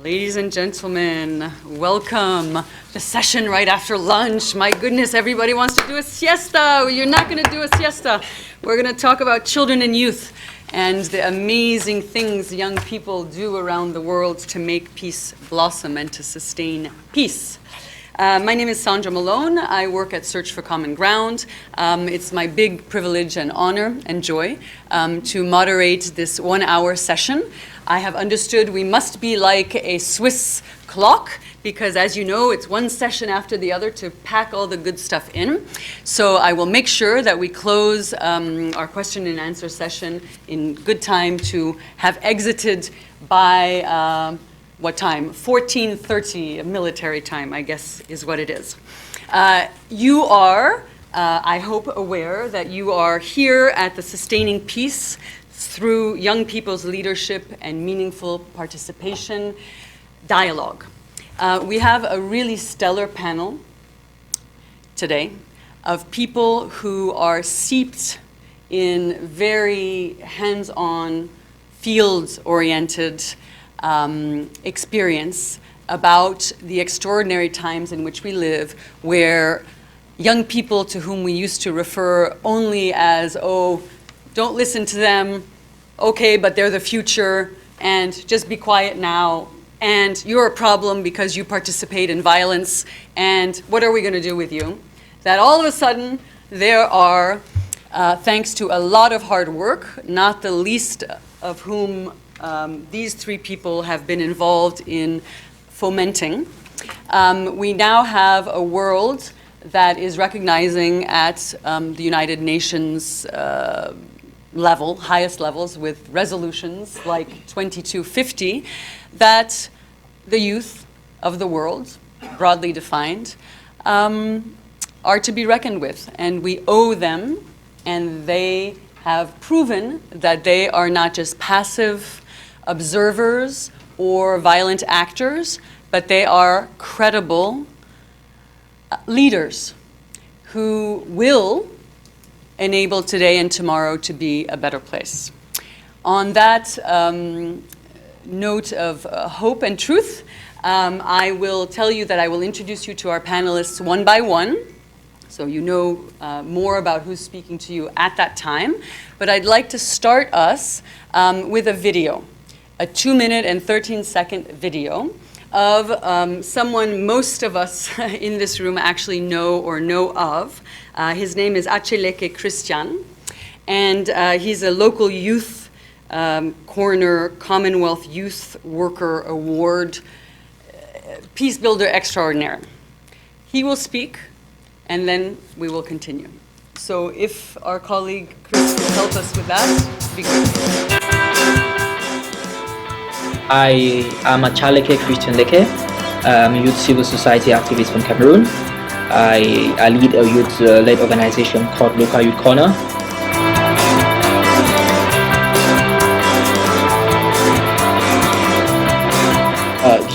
Ladies and gentlemen, welcome. The session right after lunch. My goodness, everybody wants to do a siesta. You're not going to do a siesta. We're going to talk about children and youth and the amazing things young people do around the world to make peace blossom and to sustain peace. My name is Sandra Malone. I work at Search for Common Ground. It's my big privilege and honor and joy to moderate this 1-hour session. I have understood we must be like a Swiss clock because, as you know, it's one session after the other to pack all the good stuff in. So I will make sure that we close our question and answer session in good time to have exited by what time? 14:30 military time, I guess, is what it is. You are, I hope, aware that you are here at the Sustaining Peace through young people's leadership and meaningful participation dialogue. We have a really stellar panel today of people who are steeped in very hands-on, field-oriented experience about the extraordinary times in which we live, where young people to whom we used to refer only as, oh, don't listen to them, okay, but they're the future, and just be quiet now, and you're a problem because you participate in violence, and what are we going to do with you? That all of a sudden there are, thanks to a lot of hard work, not the least of whom these three people have been involved in fomenting, we now have a world that is recognizing at the United Nations level, highest levels, with resolutions like 2250, that the youth of the world, broadly defined, are to be reckoned with. And we owe them, and they have proven that they are not just passive observers or violent actors, but they are credible leaders who will enable today and tomorrow to be a better place. On that note of hope and truth, I will tell you that I will introduce you to our panelists one by one, so you know more about who's speaking to you at that time. But I'd like to start us with a video, a 2-minute and 13-second video of someone most of us in this room actually know or know of. His name is Acheleke Christian, and he's a local youth corner Commonwealth Youth Worker Award Peace Builder Extraordinaire. He will speak, and then we will continue. So if our colleague Chris will help us with that, it'd be good. I am Acheleke Christian Leke. I'm a youth civil society activist from Cameroon. I lead a youth-led organization called Local Youth Corner.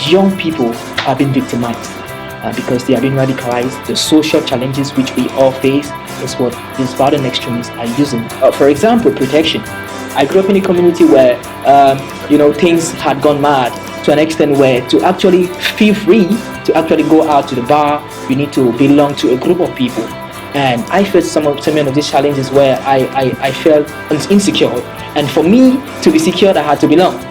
Young people are being victimized because they are being radicalized. The social challenges which we all face is what these violent extremists are using. For example, protection. I grew up in a community where things had gone mad to an extent where to actually feel free to actually go out to the bar, you need to belong to a group of people. And I faced some of these challenges where I felt insecure. And for me to be secure, I had to belong.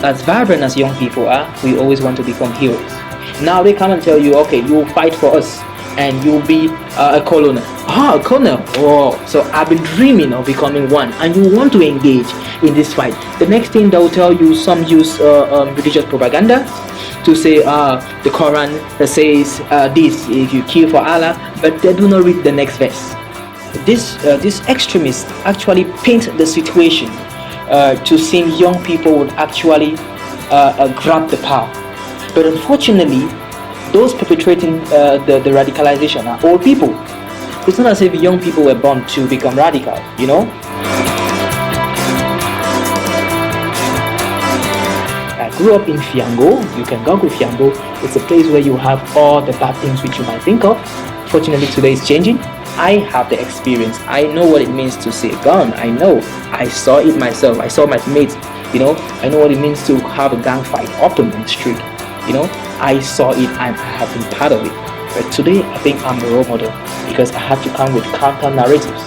As vibrant as young people are, we always want to become heroes. Now they come and tell you, okay, you'll fight for us and you'll be a colonel. A colonel. Oh, so I've been dreaming of becoming one, and you want to engage in this fight. The next thing they will tell you, some use religious propaganda to say the Quran that says this, if you kill for Allah, but they do not read the next verse. These extremists actually paint the situation to seem young people would actually grab the power. But unfortunately, those perpetrating the radicalization are old people. It's not as if young people were born to become radical, you know? I grew up in Fiango. You can Google Fiango. It's a place where you have all the bad things which you might think of. Fortunately, today is changing. I have the experience. I know what it means to see a gun. I know. I saw it myself. I saw my mates. I know what it means to have a gang fight open on the street. I saw it and I have been part of it. But today, I think I'm a role model because I have to come with counter narratives.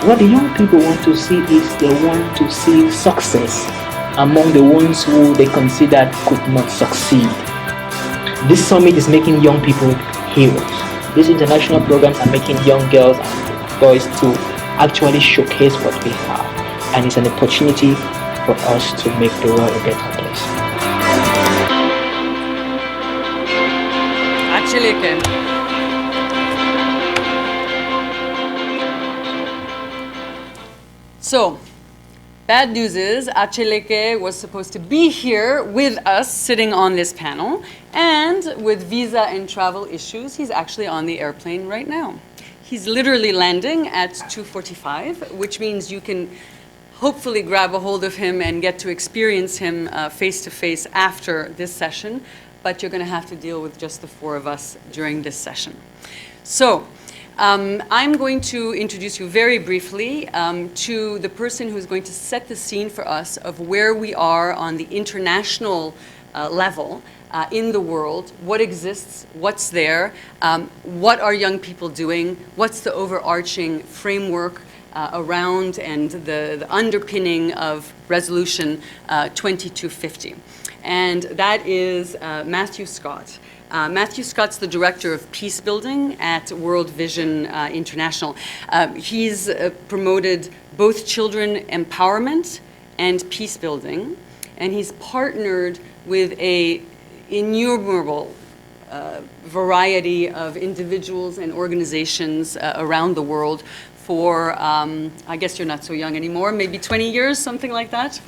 What the young people want to see is they want to see success among the ones who they considered could not succeed. This summit is making young people heroes. These international programs are making young girls and boys to actually showcase what they have. And it's an opportunity for us to make the world a better place. Actually, okay. So, bad news is Acheleke was supposed to be here with us sitting on this panel, and with visa and travel issues, he's actually on the airplane right now. He's literally landing at 2:45, which means you can hopefully grab a hold of him and get to experience him face to face after this session, but you're going to have to deal with just the four of us during this session. So, I'm going to introduce you very briefly to the person who's going to set the scene for us of where we are on the international level in the world, what exists, what's there, what are young people doing, what's the overarching framework around and the underpinning of Resolution 2250. And that is Matthew Scott. Matthew Scott's the director of peace building at World Vision International. He's promoted both children empowerment and peace building, and he's partnered with a innumerable variety of individuals and organizations around the world for, I guess you're not so young anymore, maybe 20 years, something like that.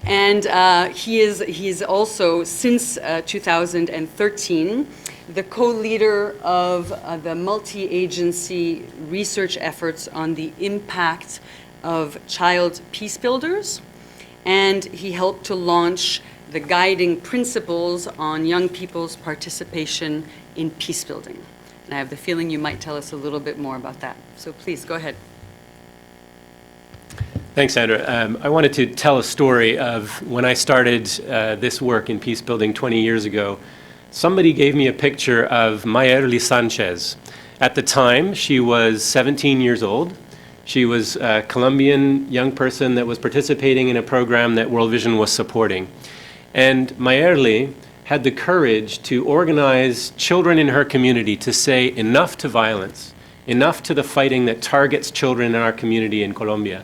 And he's also, since 2013, the co-leader of the multi-agency research efforts on the impact of child peace builders. And he helped to launch the guiding principles on young people's participation in peace building. And I have the feeling you might tell us a little bit more about that. So please, go ahead. Thanks, Sandra. I wanted to tell a story of when I started this work in peace building 20 years ago. Somebody gave me a picture of Mayerly Sanchez. At the time, she was 17 years old. She was a Colombian young person that was participating in a program that World Vision was supporting. And Mayerly had the courage to organize children in her community to say enough to violence, enough to the fighting that targets children in our community in Colombia.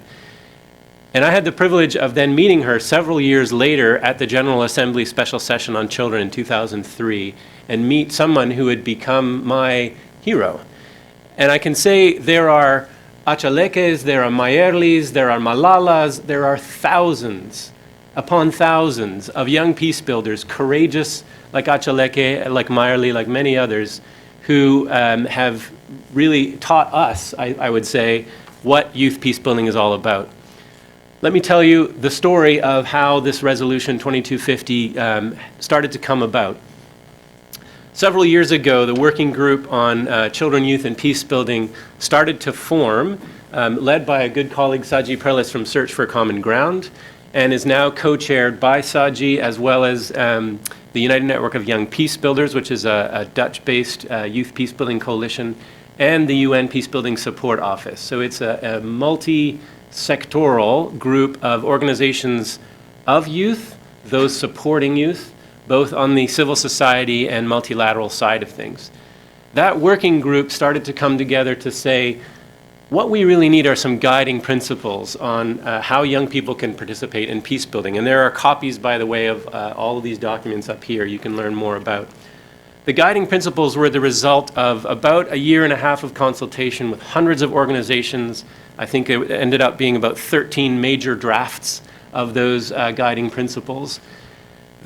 And I had the privilege of then meeting her several years later at the General Assembly Special Session on Children in 2003 and meet someone who had become my hero. And I can say there are Achelekes, there are Mayerlis, there are Malalas, there are thousands upon thousands of young peace builders, courageous like Acheleke, like Mayerly, like many others, who have really taught us, I would say, what youth peace building is all about. Let me tell you the story of how this Resolution 2250 started to come about. Several years ago, the working group on children, youth, and peace building started to form, led by a good colleague, Saji Prelis from Search for Common Ground, and is now co-chaired by Saji, as well as the United Network of Young Peace Builders, which is a Dutch-based youth peace building coalition, and the UN Peace Building Support Office. So it's a multi-sectoral group of organizations of youth, those supporting youth, both on the civil society and multilateral side of things. That working group started to come together to say, what we really need are some guiding principles on how young people can participate in peace building. And there are copies, by the way, of all of these documents up here you can learn more about. The guiding principles were the result of about a year and a half of consultation with hundreds of organizations. I think it ended up being about 13 major drafts of those guiding principles.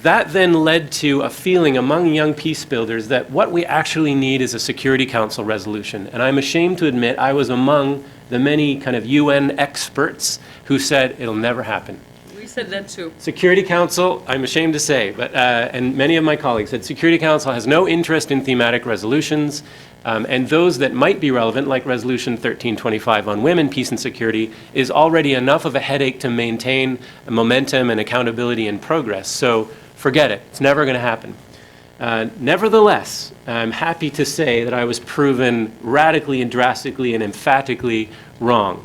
That then led to a feeling among young peace builders that what we actually need is a Security Council resolution. And I'm ashamed to admit I was among the many kind of UN experts who said it'll never happen. We said that too. Security Council, I'm ashamed to say, but and many of my colleagues said Security Council has no interest in thematic resolutions. And those that might be relevant, like Resolution 1325 on women, peace and security, is already enough of a headache to maintain momentum and accountability and progress. So forget it. It's never going to happen. Nevertheless, I'm happy to say that I was proven radically and drastically and emphatically wrong.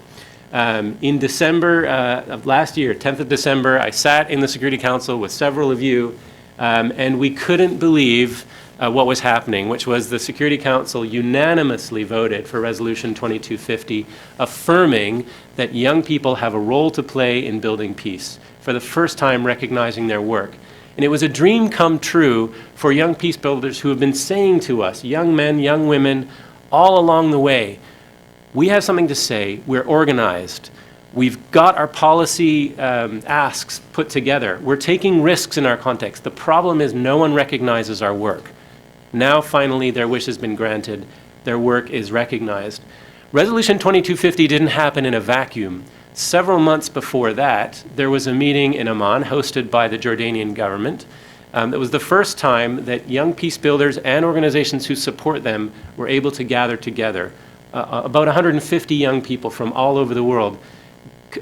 In December of last year, 10th of December, I sat in the Security Council with several of you, and we couldn't believe what was happening, which was the Security Council unanimously voted for Resolution 2250, affirming that young people have a role to play in building peace, for the first time recognizing their work. And it was a dream come true for young peace builders who have been saying to us, young men, young women, all along the way, we have something to say, we're organized, we've got our policy asks put together, we're taking risks in our context. The problem is no one recognizes our work. Now finally their wish has been granted, their work is recognized. Resolution 2250 didn't happen in a vacuum. Several months before that, there was a meeting in Amman hosted by the Jordanian government. That was the first time that young peace builders and organizations who support them were able to gather together. About 150 young people from all over the world,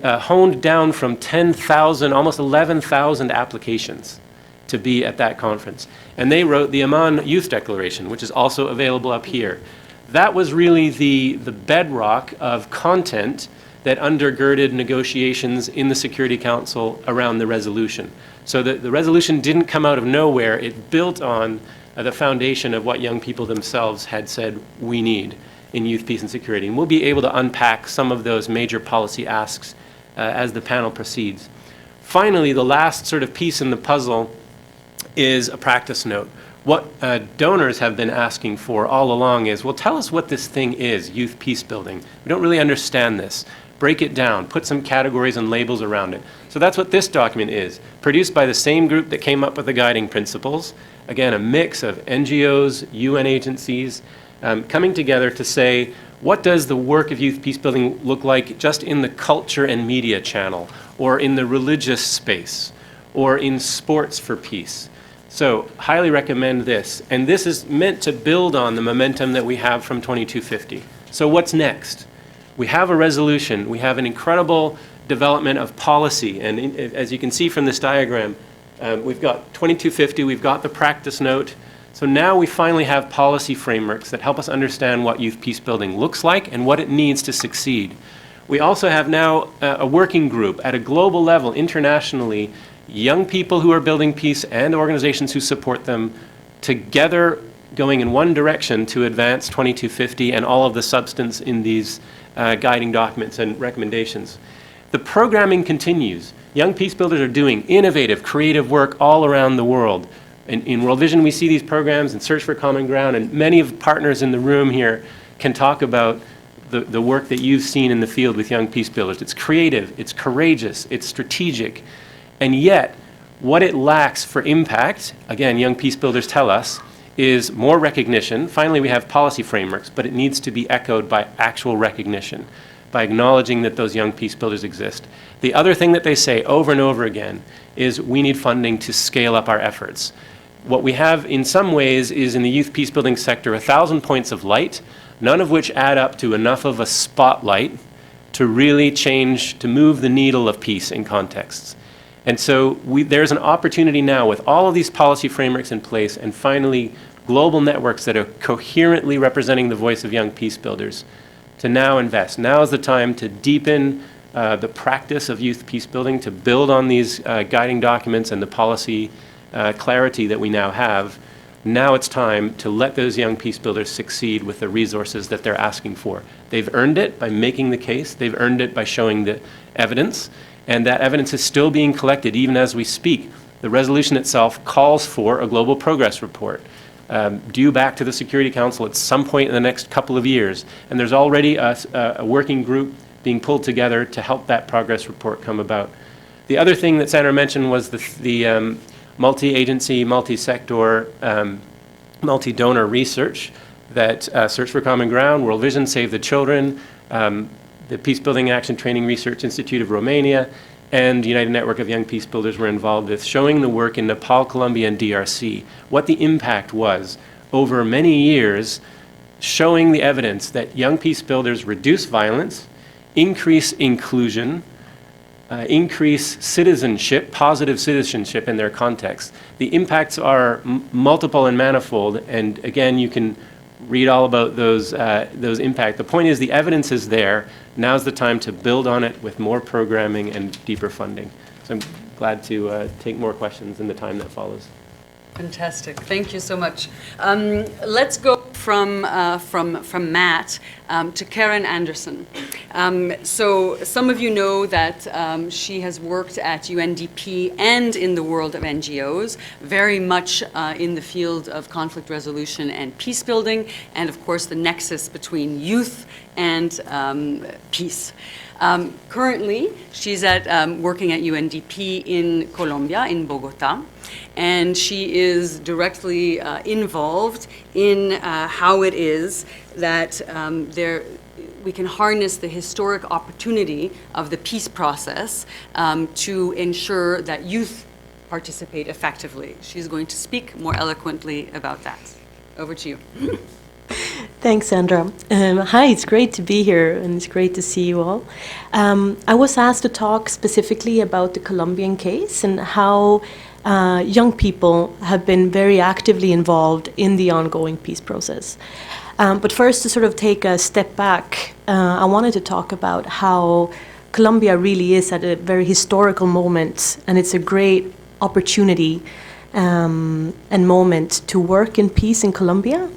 honed down from 10,000, almost 11,000 applications to be at that conference. And they wrote the Amman Youth Declaration, which is also available up here. That was really the bedrock of content that undergirded negotiations in the Security Council around the resolution. So the resolution didn't come out of nowhere. It built on the foundation of what young people themselves had said we need in youth, peace, and security. And we'll be able to unpack some of those major policy asks as the panel proceeds. Finally, the last sort of piece in the puzzle is a practice note. What donors have been asking for all along is, well, tell us what this thing is, youth peace building. We don't really understand this. Break it down, put some categories and labels around it. So that's what this document is, produced by the same group that came up with the guiding principles. Again, a mix of NGOs, UN agencies, coming together to say, what does the work of youth peace building look like just in the culture and media channel, or in the religious space, or in sports for peace? So, highly recommend this. And this is meant to build on the momentum that we have from 2250. So what's next? We have a resolution. We have an incredible development of policy. And as you can see from this diagram, we've got 2250, we've got the practice note. So now we finally have policy frameworks that help us understand what youth peace building looks like and what it needs to succeed. We also have now a working group at a global level, internationally, young people who are building peace and organizations who support them together going in one direction to advance 2250 and all of the substance in these guiding documents and recommendations. The programming continues. Young peace builders are doing innovative, creative work all around the world. In World Vision, we see these programs and Search for Common Ground, and many of the partners in the room here can talk about the work that you've seen in the field with young peace builders. It's creative, it's courageous, it's strategic. And yet, what it lacks for impact, again, young peace builders tell us, is more recognition. Finally, we have policy frameworks, but it needs to be echoed by actual recognition, by acknowledging that those young peace builders exist. The other thing that they say over and over again is we need funding to scale up our efforts. What we have in some ways is in the youth peace building sector 1,000 points of light, none of which add up to enough of a spotlight to really change, to move the needle of peace in contexts. And so there's an opportunity now with all of these policy frameworks in place and finally global networks that are coherently representing the voice of young peace builders to now invest. Now is the time to deepen the practice of youth peace building, to build on these guiding documents and the policy clarity that we now have. Now it's time to let those young peace builders succeed with the resources that they're asking for. They've earned it by making the case. They've earned it by showing the evidence. And that evidence is still being collected even as we speak. The resolution itself calls for a global progress report due back to the Security Council at some point in the next couple of years. And there's already a working group being pulled together to help that progress report come about. The other thing that Sandra mentioned was the multi-agency, multi-sector, multi-donor research that Search for Common Ground, World Vision, Save the Children, the Peace Building Action Training Research Institute of Romania, and United Network of Young Peace Builders were involved with, showing the work in Nepal, Colombia, and DRC, what the impact was over many years showing the evidence that young peace builders reduce violence, increase inclusion, increase citizenship, positive citizenship in their context. The impacts are multiple and manifold, and again, you can read all about those impacts. The point is the evidence is there. Now's the time to build on it with more programming and deeper funding. So I'm glad to take more questions in the time that follows. Fantastic. Thank you so much. Let's go from Matt to Karen Anderson. So some of you know that she has worked at UNDP and in the world of NGOs, very much in the field of conflict resolution and peace building, and of course the nexus between youth and peace. Currently, she's working at UNDP in Colombia, in Bogota, and she is directly involved in how it is that we can harness the historic opportunity of the peace process to ensure that youth participate effectively. She's going to speak more eloquently about that. Over to you. Thanks, Sandra. Hi, it's great to be here, and it's great to see you all. I was asked to talk specifically about the Colombian case and how young people have been very actively involved in the ongoing peace process. But first, to sort of take a step back, I wanted to talk about how Colombia really is at a very historical moment, and it's a great opportunity and moment to work in peace in Colombia.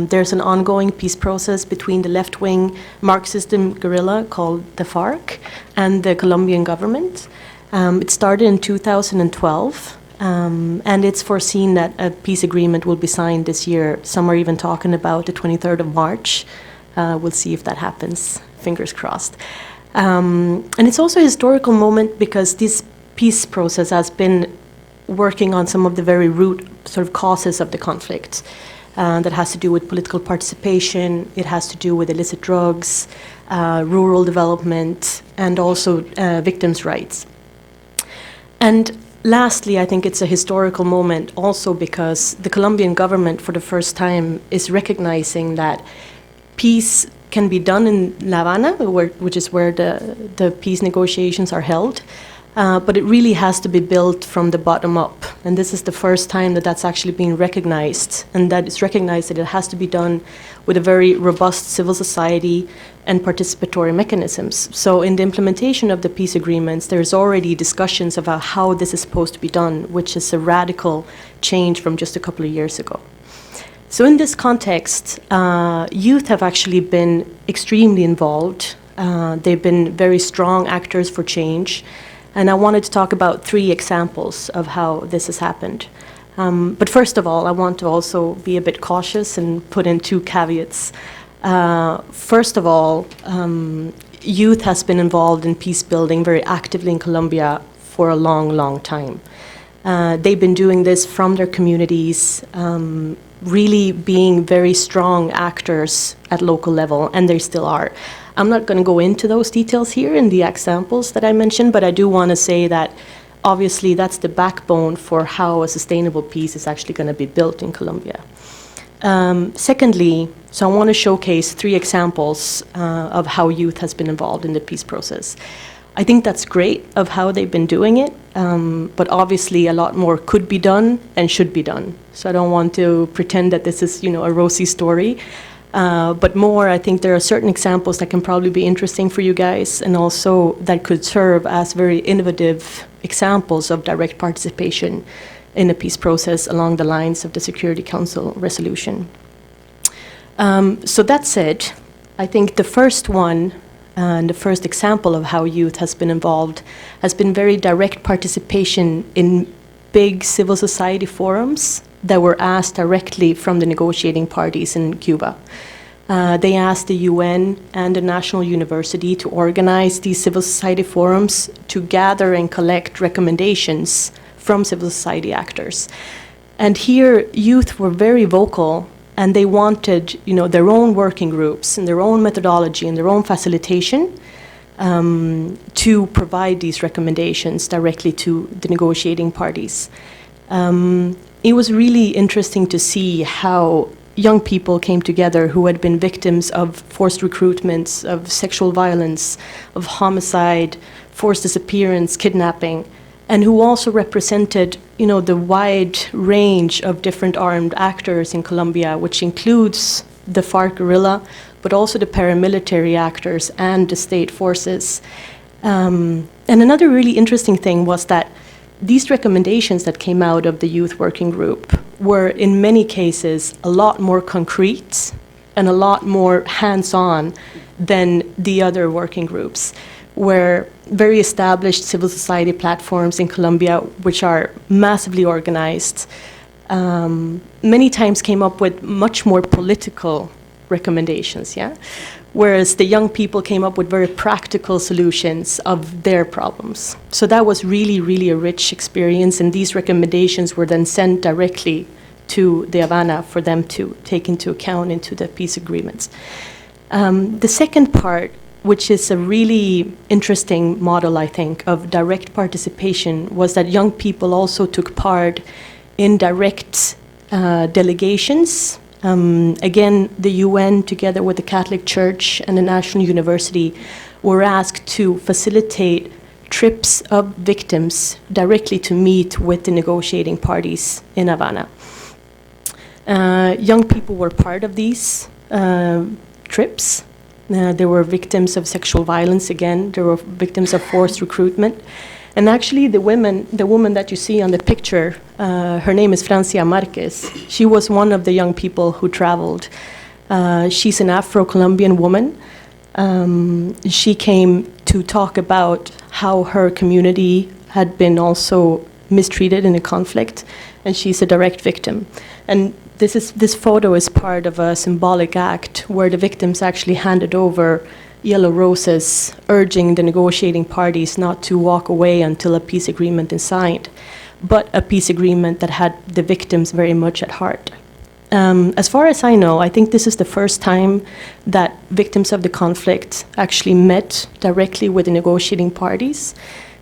There's an ongoing peace process between the left-wing Marxist guerrilla called the FARC and the Colombian government. It started in 2012, and it's foreseen that a peace agreement will be signed this year. Some are even talking about the 23rd of March. We'll see if that happens, fingers crossed. And it's also a historical moment because this peace process has been working on some of the very root sort of causes of the conflict. That has to do with political participation, it has to do with illicit drugs, rural development, and also victims' rights. And lastly, I think it's a historical moment also because the Colombian government for the first time is recognizing that peace can be done in La Habana, which is where the peace negotiations are held. But it really has to be built from the bottom up. And this is the first time that that's actually being recognized, and that it's recognized that it has to be done with a very robust civil society and participatory mechanisms. So in the implementation of the peace agreements, there's already discussions about how this is supposed to be done, which is a radical change from just a couple of years ago. So in this context, youth have actually been extremely involved. They've been very strong actors for change. And I wanted to talk about 3 examples of how this has happened. But first of all, I want to also be a bit cautious and put in 2 caveats. First of all, youth has been involved in peace building very actively in Colombia for a long, long time. They've been doing this from their communities, really being very strong actors at local level, and they still are. I'm not going to go into those details here in the examples that I mentioned, but I do want to say that obviously that's the backbone for how a sustainable peace is actually going to be built in Colombia. Secondly, so I want to showcase 3 examples of how youth has been involved in the peace process. I think that's great of how they've been doing it, but obviously a lot more could be done and should be done. So I don't want to pretend that this is, a rosy story. But more, I think there are certain examples that can probably be interesting for you guys, and also that could serve as very innovative examples of direct participation in the peace process along the lines of the Security Council resolution. So that said, I think the first one, and the first example of how youth has been involved has been very direct participation in big civil society forums that were asked directly from the negotiating parties in Cuba. They asked the UN and the National University to organize these civil society forums to gather and collect recommendations from civil society actors. And here, youth were very vocal, and they wanted, their own working groups and their own methodology and their own facilitation to provide these recommendations directly to the negotiating parties. It was really interesting to see how young people came together who had been victims of forced recruitments, of sexual violence, of homicide, forced disappearance, kidnapping, and who also represented, the wide range of different armed actors in Colombia, which includes the FARC guerrilla, but also the paramilitary actors and the state forces. And another really interesting thing was that these recommendations that came out of the youth working group were, in many cases, a lot more concrete and a lot more hands-on than the other working groups, where very established civil society platforms in Colombia, which are massively organized, many times came up with much more political recommendations, whereas the young people came up with very practical solutions of their problems. So that was really, really a rich experience, and these recommendations were then sent directly to the Havana for them to take into account into the peace agreements. The second part, which is a really interesting model, I think, of direct participation, was that young people also took part in direct delegations. Again, the UN, together with the Catholic Church and the National University, were asked to facilitate trips of victims directly to meet with the negotiating parties in Havana. Young people were part of these trips. There were victims of sexual violence again. There were victims of forced recruitment. And actually, the woman that you see on the picture, her name is Francia Marquez. She was one of the young people who traveled. She's an Afro-Colombian woman. She came to talk about how her community had been also mistreated in a conflict, and she's a direct victim. And this photo is part of a symbolic act where the victims actually handed over yellow roses, urging the negotiating parties not to walk away until a peace agreement is signed, but a peace agreement that had the victims very much at heart. As far as I know, I think this is the first time that victims of the conflict actually met directly with the negotiating parties,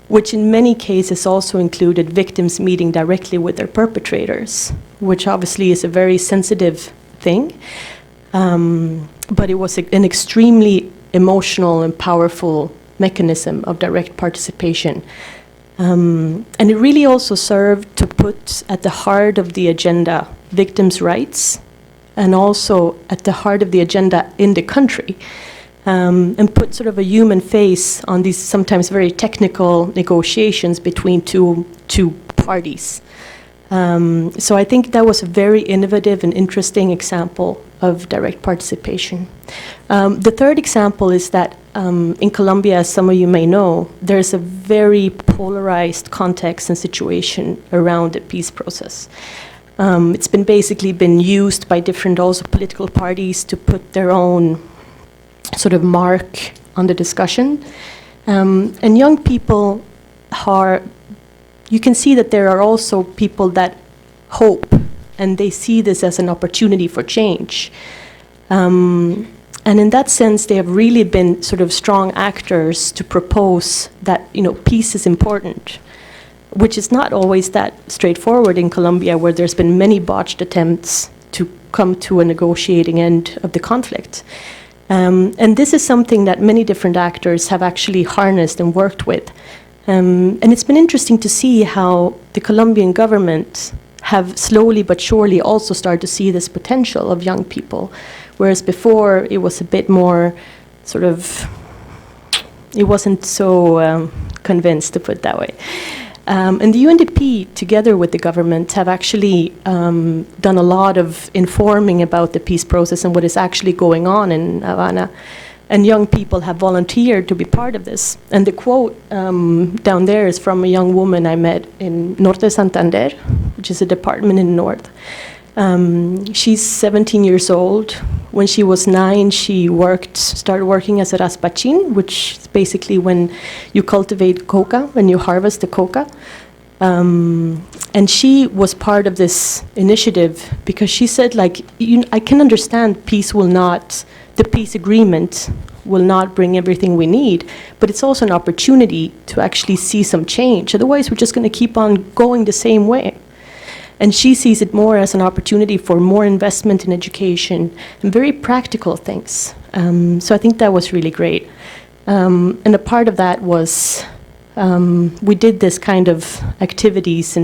which in many cases also included victims meeting directly with their perpetrators, which obviously is a very sensitive thing. But it was an extremely emotional and powerful mechanism of direct participation. And it really also served to put at the heart of the agenda victims' rights, and also at the heart of the agenda in the country, and put sort of a human face on these sometimes very technical negotiations between two parties. So I think that was a very innovative and interesting example of direct participation. The third example is that in Colombia, as some of you may know, there's a very polarized context and situation around the peace process. It's been used by different also political parties to put their own sort of mark on the discussion. And young people you can see that there are also people that hope, and they see this as an opportunity for change. And in that sense, they have really been sort of strong actors to propose that, peace is important, which is not always that straightforward in Colombia, where there's been many botched attempts to come to a negotiating end of the conflict. And this is something that many different actors have actually harnessed and worked with. And it's been interesting to see how the Colombian government have slowly but surely also started to see this potential of young people, whereas before it was a bit more sort of, it wasn't so convinced, to put it that way. And the UNDP, together with the government, have actually done a lot of informing about the peace process and what is actually going on in Havana. And young people have volunteered to be part of this. And the quote down there is from a young woman I met in Norte Santander, which is a department in the north. She's 17 years old. When she was 9, she started working as a raspachin, which is basically when you cultivate coca, when you harvest the coca. And she was part of this initiative because she said, I can understand the peace agreement will not bring everything we need, but it's also an opportunity to actually see some change. Otherwise, we're just going to keep on going the same way. And she sees it more as an opportunity for more investment in education and very practical things. So I think that was really great. And a part of that was we did this kind of activities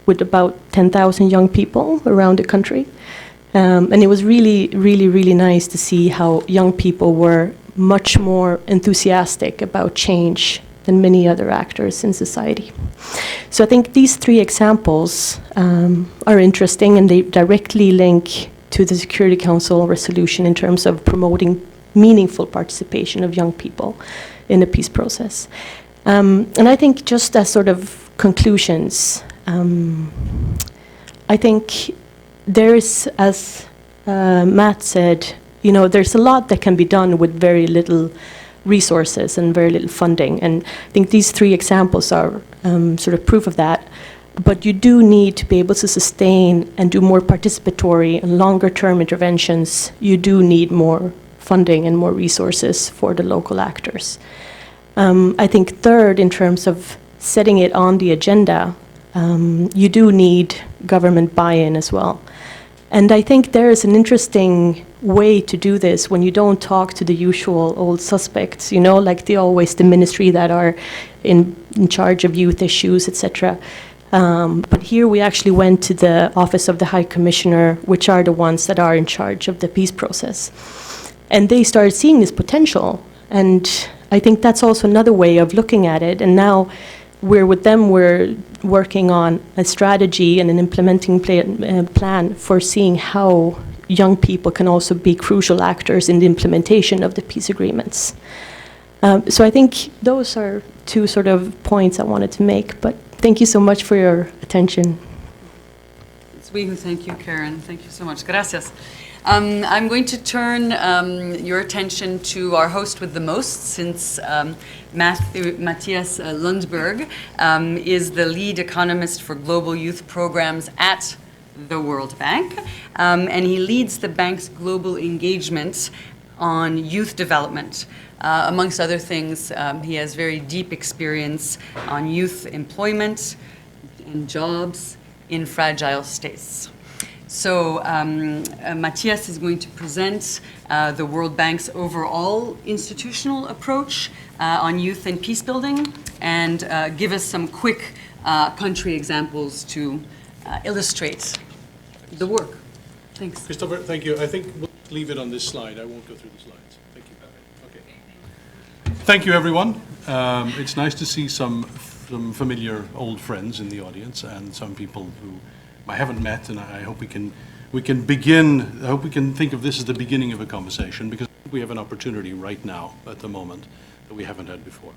with about 10,000 young people around the country. And it was really, really, really nice to see how young people were much more enthusiastic about change than many other actors in society. So I think these three examples are interesting, and they directly link to the Security Council resolution in terms of promoting meaningful participation of young people in the peace process. And I think just as sort of conclusions, I think there is, as Matt said, there's a lot that can be done with very little resources and very little funding. And I think these three examples are sort of proof of that. But you do need to be able to sustain and do more participatory and longer-term interventions. You do need more funding and more resources for the local actors. I think third, in terms of setting it on the agenda, you do need government buy-in as well. And I think there is an interesting way to do this when you don't talk to the usual old suspects, like the ministry that are in charge of youth issues, etc. But here we actually went to the Office of the High Commissioner, which are the ones that are in charge of the peace process. And they started seeing this potential. And I think that's also another way of looking at it. And now we're working on a strategy and an implementing plan for seeing how young people can also be crucial actors in the implementation of the peace agreements. So I think those are two sort of points I wanted to make, but thank you so much for your attention. It's we who thank you, Karen. Thank you so much. Gracias. I'm going to turn your attention to our host with the most, since Matthias Lundberg is the lead economist for global youth programs at the World Bank, and he leads the bank's global engagement on youth development. Amongst other things, he has very deep experience on youth employment and jobs in fragile states. So Matthias is going to present the World Bank's overall institutional approach on youth and peace building, and give us some quick country examples to illustrate the work. Thanks. Christopher, thank you. I think we'll leave it on this slide. I won't go through the slides. Thank you. Okay. Thank you, everyone. It's nice to see some familiar old friends in the audience, and some people who I haven't met, and I hope we can begin. I hope we can think of this as the beginning of a conversation, because we have an opportunity right now at the moment that we haven't had before.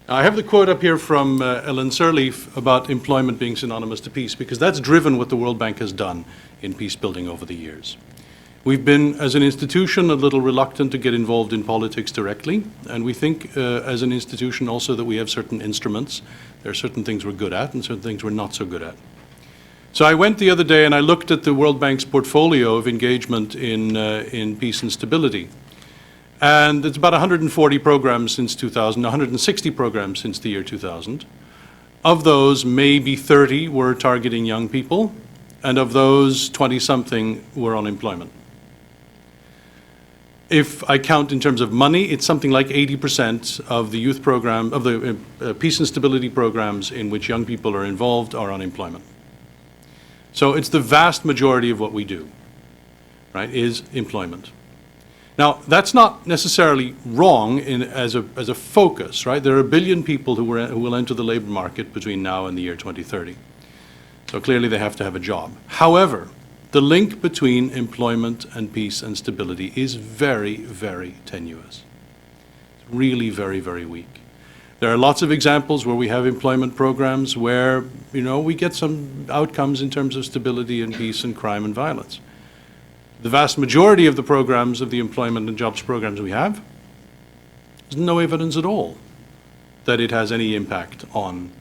Now, I have the quote up here from Ellen Sirleaf about employment being synonymous to peace, because that's driven what the World Bank has done in peace building over the years. We've been, as an institution, a little reluctant to get involved in politics directly, and we think as an institution also that we have certain instruments. There are certain things we're good at and certain things we're not so good at. So I went the other day and I looked at the World Bank's portfolio of engagement in peace and stability. And it's about 140 programs since 2000, 160 programs since the year 2000. Of those, maybe 30 were targeting young people, and of those, 20-something were on employment. If I count in terms of money, it's something like 80% of the youth program, of the peace and stability programs in which young people are involved are on employment. So it's the vast majority of what we do, right, is employment. Now, that's not necessarily wrong as a focus, right? There are 1 billion people who will enter the labor market between now and the year 2030. So clearly they have to have a job. However, the link between employment and peace and stability is very, very tenuous. It's really very, very weak. There are lots of examples where we have employment programs where, we get some outcomes in terms of stability and peace and crime and violence. The vast majority of the programs, of the employment and jobs programs we have, there's no evidence at all that it has any impact on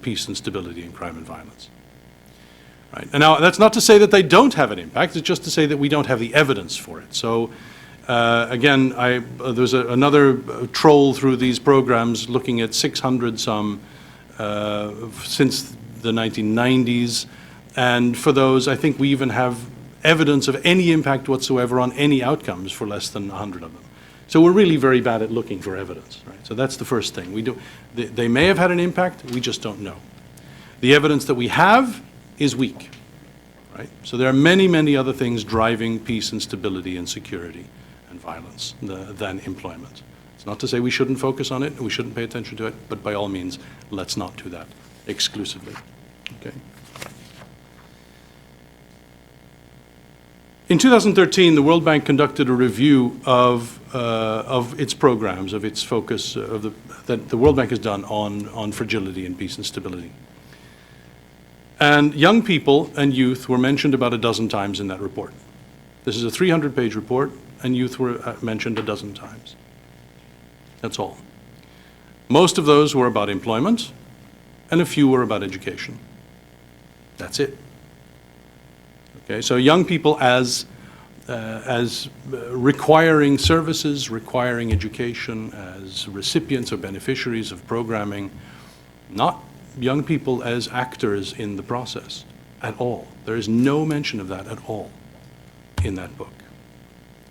peace and stability and crime and violence. Right. And now, that's not to say that they don't have an impact, it's just to say that we don't have the evidence for it. So, again, there's another troll through these programs looking at 600 some since the 1990s. And for those, I think we even have evidence of any impact whatsoever on any outcomes for less than 100 of them. So we're really very bad at looking for evidence, right? So that's the first thing. They may have had an impact, we just don't know. The evidence that we have is weak, right? So there are many, many other things driving peace and stability and security and violence than employment. It's not to say we shouldn't focus on it, we shouldn't pay attention to it, but by all means, let's not do that exclusively, okay? In 2013, the World Bank conducted a review of its programs, of its focus, that the World Bank has done on fragility and peace and stability. And young people and youth were mentioned about a dozen times in that report. This is a 300-page report, and youth were mentioned a dozen times. That's all. Most of those were about employment, and a few were about education. That's it. Okay, so young people as requiring services, requiring education, as recipients or beneficiaries of programming, not young people as actors in the process at all. There is no mention of that at all in that book.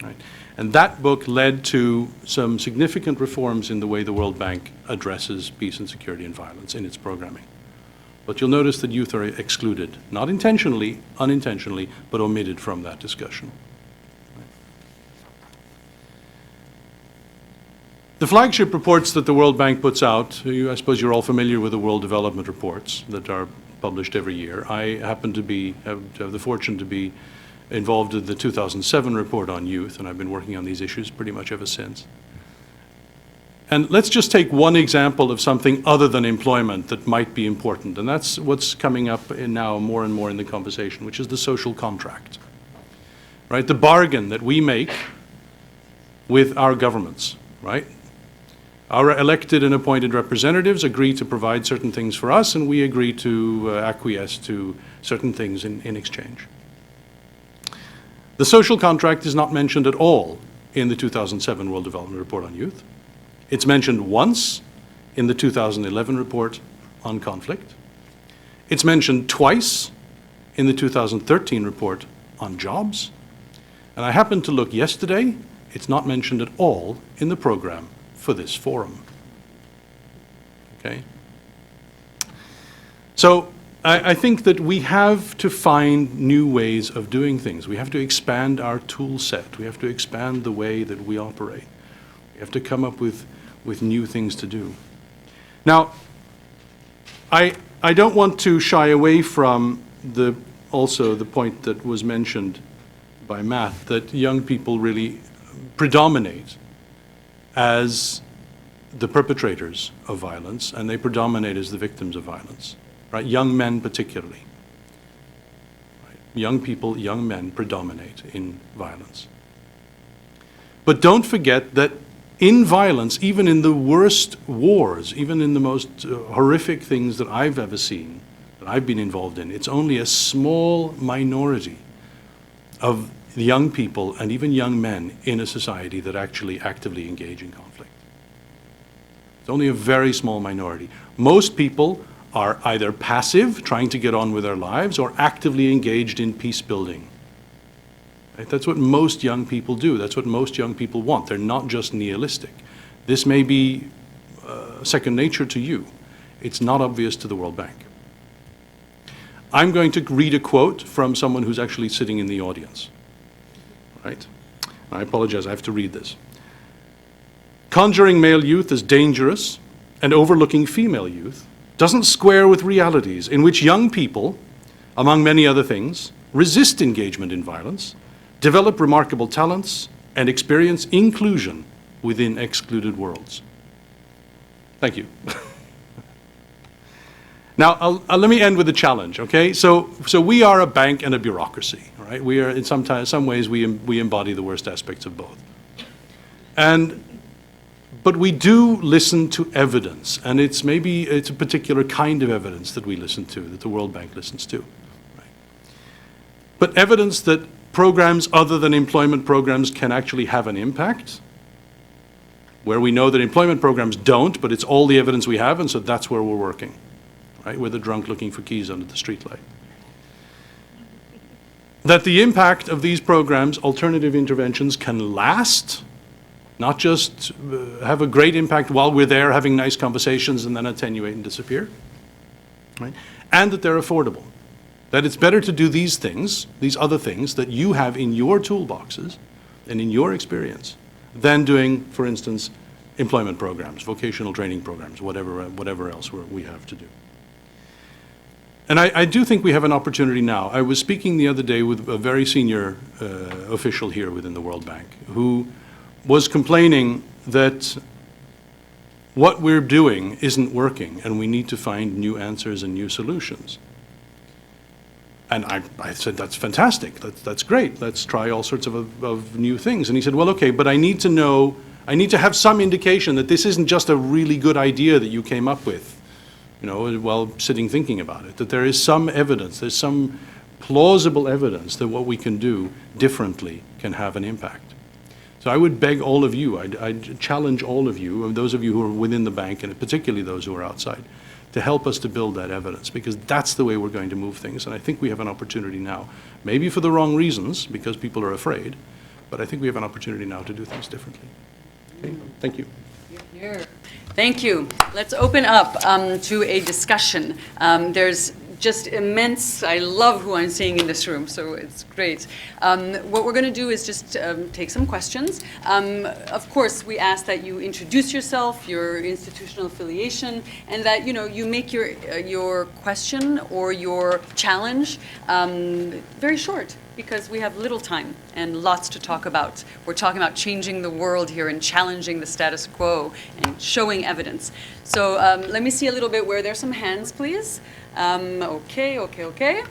Right? And that book led to some significant reforms in the way the World Bank addresses peace and security and violence in its programming. But you'll notice that youth are excluded, not intentionally, unintentionally, but omitted from that discussion. The flagship reports that the World Bank puts out, I suppose you're all familiar with the World Development Reports that are published every year. I happen to have the fortune to be involved in the 2007 report on youth, and I've been working on these issues pretty much ever since. And let's just take one example of something other than employment that might be important, and that's what's coming up now more and more in the conversation, which is the social contract, right? The bargain that we make with our governments, right? Our elected and appointed representatives agree to provide certain things for us, and we agree to acquiesce to certain things in exchange. The social contract is not mentioned at all in the 2007 World Development Report on Youth. It's mentioned once in the 2011 report on conflict. It's mentioned twice in the 2013 report on jobs. And I happened to look yesterday, it's not mentioned at all in the program for this forum. Okay? So I think that we have to find new ways of doing things. We have to expand our tool set. We have to expand the way that we operate. We have to come up with new things to do. Now, I don't want to shy away from also the point that was mentioned by Matt, that young people really predominate as the perpetrators of violence, and they predominate as the victims of violence. Right? Young men particularly. Right? Young people, young men predominate in violence. But don't forget that in violence, even in the worst wars, even in the most horrific things that I've ever seen, that I've been involved in, it's only a small minority of young people and even young men in a society that actually actively engage in conflict. It's only a very small minority. Most people are either passive, trying to get on with their lives, or actively engaged in peace building. Right? That's what most young people do. That's what most young people want. They're not just nihilistic. This may be second nature to you. It's not obvious to the World Bank. I'm going to read a quote from someone who's actually sitting in the audience. Right? I apologize, I have to read this. Conjuring male youth as dangerous and overlooking female youth doesn't square with realities in which young people, among many other things, resist engagement in violence, develop remarkable talents, and experience inclusion within excluded worlds. Thank you. Now, let me end with a challenge, okay? So we are a bank and a bureaucracy, right? We are, in some ways, we embody the worst aspects of both. But we do listen to evidence, and it's a particular kind of evidence that we listen to, that the World Bank listens to. Right? But evidence that programs other than employment programs can actually have an impact, where we know that employment programs don't, but it's all the evidence we have, and so that's where we're working. right? We're the drunk looking for keys under the streetlight. That the impact of these programs, alternative interventions, can last, not just have a great impact while we're there having nice conversations and then attenuate and disappear, right? And that they're affordable. That it's better to do these things, these other things that you have in your toolboxes and in your experience than doing, for instance, employment programs, vocational training programs, whatever else we have to do. And I do think we have an opportunity now. I was speaking the other day with a very senior official here within the World Bank who was complaining that what we're doing isn't working and we need to find new answers and new solutions. And I said, that's fantastic, that's great, let's try all sorts of new things. And he said, well, okay, but I need to have some indication that this isn't just a really good idea that you came up with, while sitting thinking about it, that there is some evidence, there's some plausible evidence that what we can do differently can have an impact. So I would beg all of you, I'd challenge all of you, and those of you who are within the bank, and particularly those who are outside, to help us to build that evidence, because that's the way we're going to move things. And I think we have an opportunity now, maybe for the wrong reasons, because people are afraid, but I think we have an opportunity now to do things differently. Okay, thank you. Here. Thank you. Let's open up to a discussion. There's just immense, I love who I'm seeing in this room, so it's great. What we're going to do is just take some questions. Of course, we ask that you introduce yourself, your institutional affiliation, and that you make your question or your challenge very short, because we have little time and lots to talk about. We're talking about changing the world here and challenging the status quo and showing evidence. So let me see a little bit where there's some hands, please. Okay.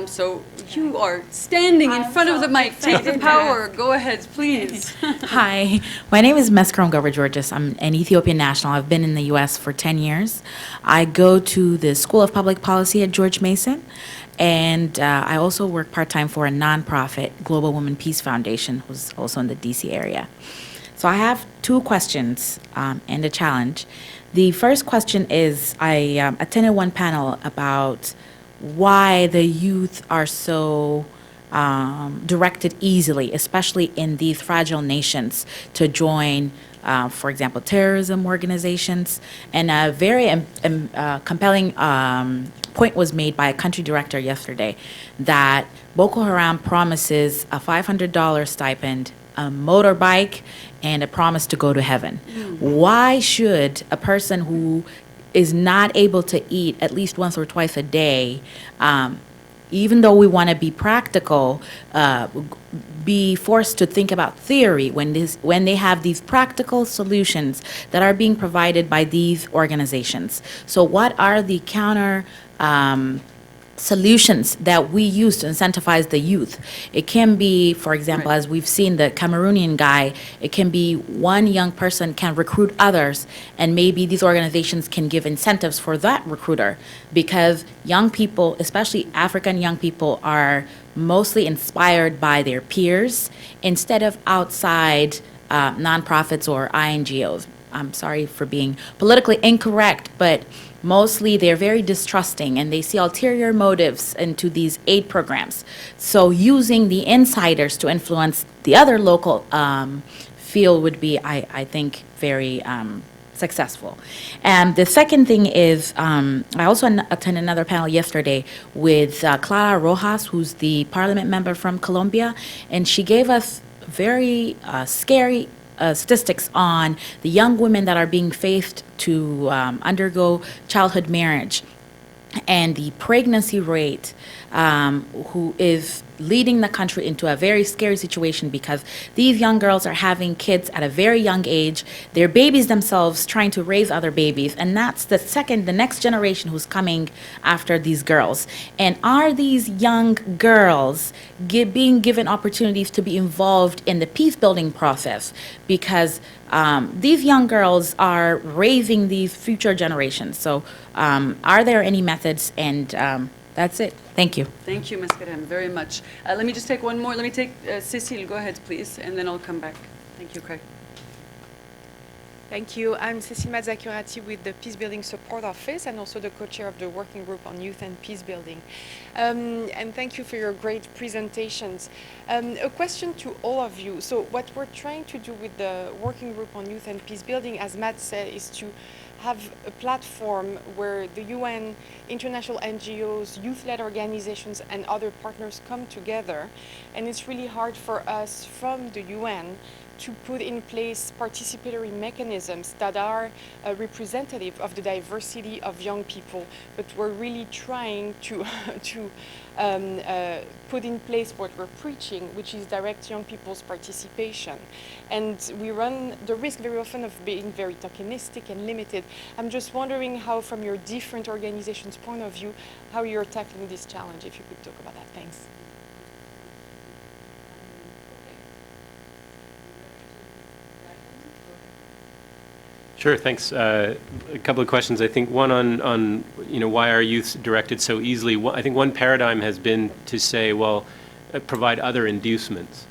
So you are standing in front of the mic. Take the power. Go ahead, please. Hi, my name is Meskrom Georgis. I'm an Ethiopian national. I've been in the U.S. for 10 years. I go to the School of Public Policy at George Mason, and I also work part-time for a nonprofit, Global Women Peace Foundation, who's also in the D.C. area. So I have two questions and a challenge. The first question is, I attended one panel about why the youth are so directed easily, especially in these fragile nations, to join, for example, terrorism organizations. And a very compelling point was made by a country director yesterday that Boko Haram promises a $500 stipend, a motorbike, and a promise to go to heaven. Why should a person who is not able to eat at least once or twice a day, even though we want to be practical, be forced to think about theory when they have these practical solutions that are being provided by these organizations? So what are the counter solutions that we use to incentivize the youth? It can be, for example, as we've seen the Cameroonian guy, it can be one young person can recruit others, and maybe these organizations can give incentives for that recruiter, because young people, especially African young people, are mostly inspired by their peers instead of outside nonprofits or INGOs. I'm sorry for being politically incorrect, but mostly they're very distrusting and they see ulterior motives into these aid programs. So using the insiders to influence the other local field would be, I think, very successful. And the second thing is, I also attended another panel yesterday with Clara Rojas, who's the parliament member from Colombia, and she gave us very scary statistics on the young women that are being faced to undergo childhood marriage, and the pregnancy rate, who is leading the country into a very scary situation, because these young girls are having kids at a very young age. They're babies themselves, trying to raise other babies, and that's the next generation who's coming after these girls. And are these young girls being given opportunities to be involved in the peace building process? Because these young girls are raising these future generations. So are there any methods? And that's it. Thank you. Thank you, Ms. Kerem, very much. Let me just take one more. Let me take Cecile. Go ahead, please, and then I'll come back. Thank you, Craig. Thank you. I'm Cécile Mazzacurati with the Peace Building Support Office and also the co-chair of the Working Group on Youth and Peace Building. And thank you for your great presentations. A question to all of you. So what we're trying to do with the Working Group on Youth and Peace Building, as Matt said, is to have a platform where the UN, international NGOs, youth-led organizations and other partners come together. And it's really hard for us from the UN to put in place participatory mechanisms that are representative of the diversity of young people, but we're really trying to put in place what we're preaching, which is direct young people's participation. And we run the risk very often of being very tokenistic and limited. I'm just wondering how, from your different organizations' point of view, how you're tackling this challenge, if you could talk about that. Thanks. Sure, thanks. A couple of questions. I think one on why are youth directed so easily. I think one paradigm has been to say, well, provide other inducements,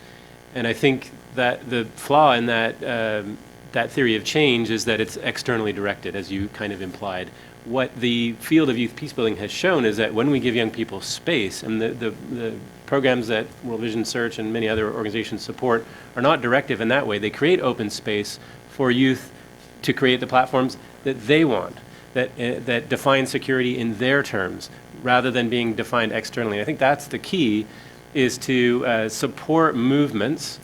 and I think that the flaw in that theory of change is that it's externally directed, as you kind of implied. What the field of youth peacebuilding has shown is that when we give young people space, and the programs that World Vision Search and many other organizations support are not directive in that way. They create open space for youth to create the platforms that they want, that define security in their terms, rather than being defined externally. I think that's the key, is to support movements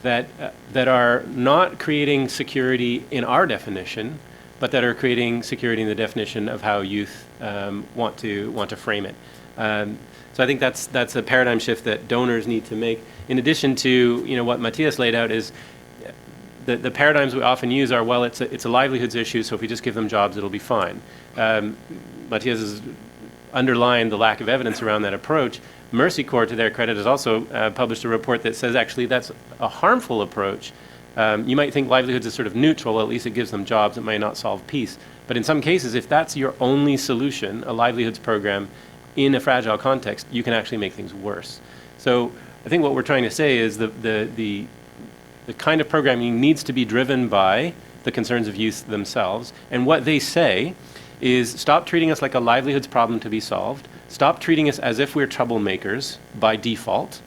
that are not creating security in our definition, but that are creating security in the definition of how youth want to frame it. So I think that's a paradigm shift that donors need to make. In addition to what Matthias laid out is the paradigms we often use are, well, it's a livelihoods issue, so if we just give them jobs, it'll be fine. Matthias has underlined the lack of evidence around that approach. Mercy Corps, to their credit, has also published a report that says actually that's a harmful approach. You might think livelihoods is sort of neutral, well, at least it gives them jobs, it may not solve peace. But in some cases, if that's your only solution, a livelihoods program in a fragile context, you can actually make things worse. So I think what we're trying to say is the kind of programming needs to be driven by the concerns of youth themselves. And what they say is, stop treating us like a livelihoods problem to be solved. Stop treating us as if we're troublemakers by default.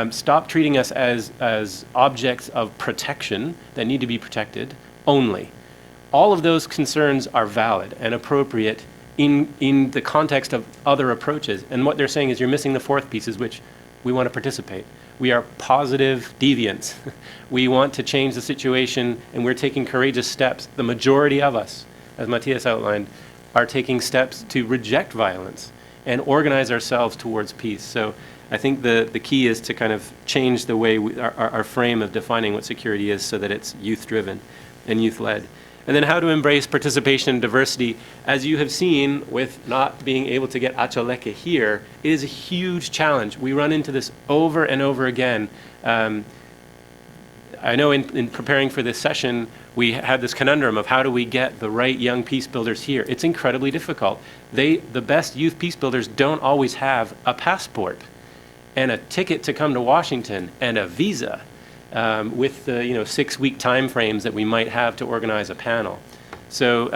Stop treating us as objects of protection that need to be protected only. All of those concerns are valid and appropriate in the context of other approaches. And what they're saying is, you're missing the fourth piece, is which we want to participate. We are positive deviants. We want to change the situation, and we're taking courageous steps. The majority of us, as Matthias outlined, are taking steps to reject violence and organize ourselves towards peace. So I think the key is to kind of change the way our frame of defining what security is, so that it's youth-driven and youth-led. And then how to embrace participation and diversity. As you have seen with not being able to get Achaleke here, it is a huge challenge. We run into this over and over again. I know in preparing for this session, we had this conundrum of how do we get the right young peace builders here. It's incredibly difficult. The best youth peace builders don't always have a passport and a ticket to come to Washington and a visa. With the 6-week time frames that we might have to organize a panel. So